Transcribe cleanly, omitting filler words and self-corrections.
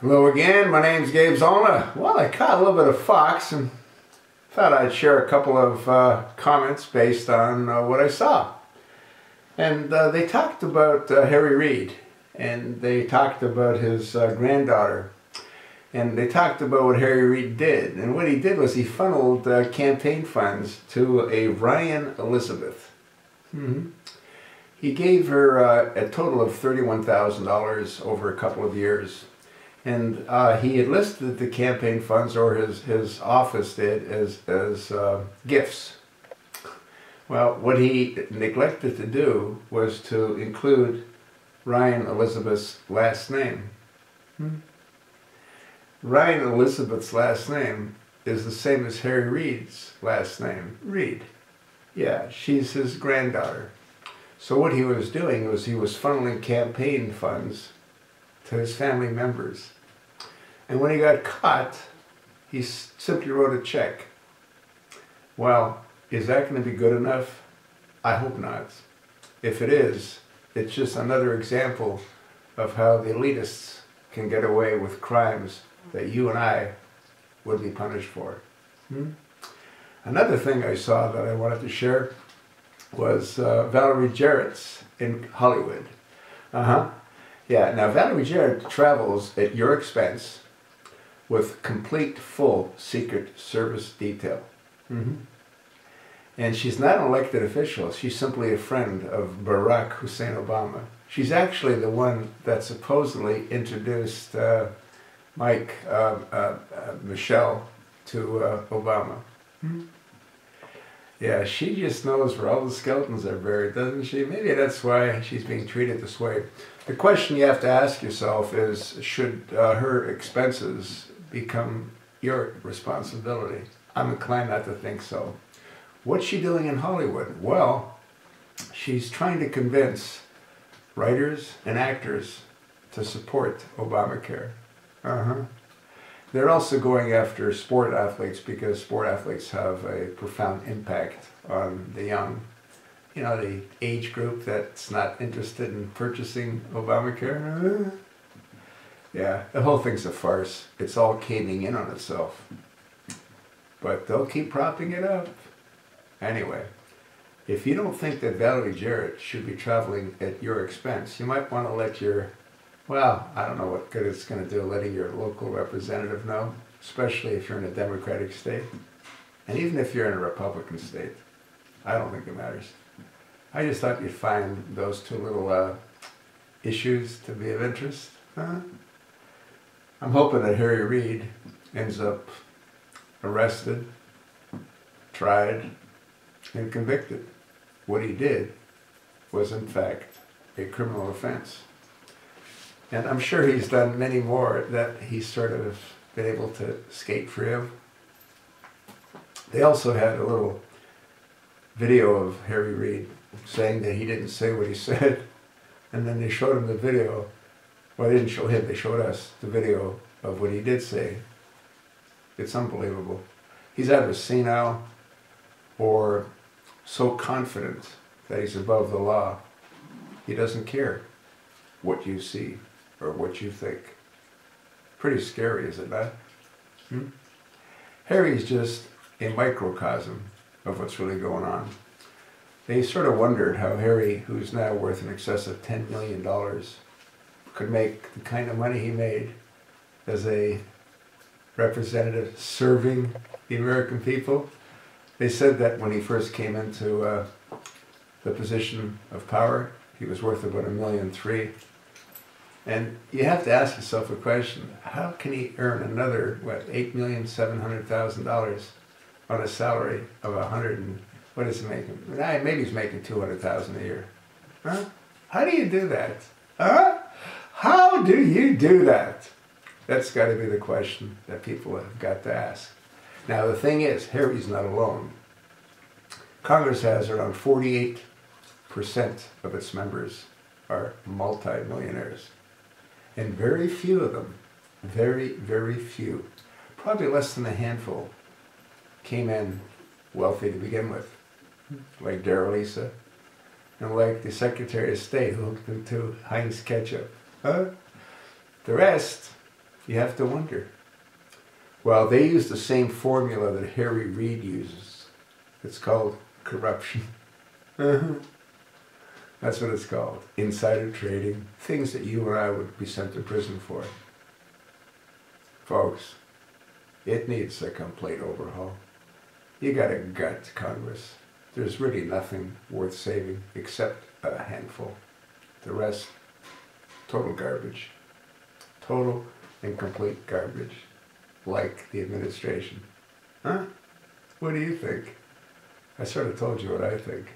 Hello again, my name's Gabe Zollner. Well, I caught a little bit of Fox and thought I'd share a couple of comments based on what I saw. And they talked about Harry Reid, and they talked about his granddaughter, and they talked about what Harry Reid did. And what he did was he funneled campaign funds to a Ryan Elizabeth. He gave her a total of $31,000 over a couple of years. And he enlisted the campaign funds, or his office did, as gifts. Well, what he neglected to do was to include Ryan Elizabeth's last name. Ryan Elizabeth's last name is the same as Harry Reid's last name, Reid. Yeah, she's his granddaughter. So what he was doing was he was funneling campaign funds to his family members. And when he got caught, he simply wrote a check. Well, is that going to be good enough? I hope not. If it is, it's just another example of how the elitists can get away with crimes that you and I would be punished for. Another thing I saw that I wanted to share was Valerie Jarrett's in Hollywood. Yeah, now Valerie Jarrett travels at your expense with complete, full Secret Service detail. And she's not an elected official, she's simply a friend of Barack Hussein Obama. She's actually the one that supposedly introduced Michelle to Obama. Yeah, she just knows where all the skeletons are buried, doesn't she? Maybe that's why she's being treated this way. The question you have to ask yourself is, should her expenses become your responsibility? I'm inclined not to think so. What's she doing in Hollywood? Well, she's trying to convince writers and actors to support Obamacare. They're also going after sport athletes because sport athletes have a profound impact on the young. You know, the age group that's not interested in purchasing Obamacare. Yeah, the whole thing's a farce. It's all caving in on itself. But they'll keep propping it up. Anyway, if you don't think that Valerie Jarrett should be traveling at your expense, you might want to let your, well, I don't know what good it's going to do letting your local representative know, especially if you're in a Democratic state. And even if you're in a Republican state, I don't think it matters. I just thought you'd find those two little issues to be of interest. I'm hoping that Harry Reid ends up arrested, tried, and convicted. What he did was, in fact, a criminal offense. And I'm sure he's done many more that he's sort of been able to skate free of. They also had a little video of Harry Reid saying that he didn't say what he said, and then they showed him the video. Well, they didn't show him, they showed us the video of what he did say. It's unbelievable. He's either senile or so confident that he's above the law, he doesn't care what you see or what you think. Pretty scary, is it not? Harry's just a microcosm of what's really going on. They sort of wondered how Harry, who's now worth in excess of $10 million, could make the kind of money he made as a representative serving the American people. They said that when he first came into the position of power, he was worth about $1.3 million. And you have to ask yourself a question: how can he earn another, what, $8,700,000 on a salary of what is he making? Maybe he's making $200,000 a year. How do you do that? How do you do that? That's got to be the question that people have got to ask. Now the thing is, Harry's not alone. Congress has around 48% of its members are multi-millionaires. And very few of them, very, very few, probably less than a handful, came in wealthy to begin with, like Darrell Issa, and like the Secretary of State who hooked into Heinz ketchup. The rest You have to wonder. Well, they use the same formula that Reid uses. It's called corruption. That's what it's called. Insider trading. Things that you and I would be sent to prison for. Folks, it needs a complete overhaul. You gotta gut Congress. There's really nothing worth saving except a handful. The rest, total garbage. Total and complete garbage. Like the administration. Huh? What do you think? I sort of told you what I think.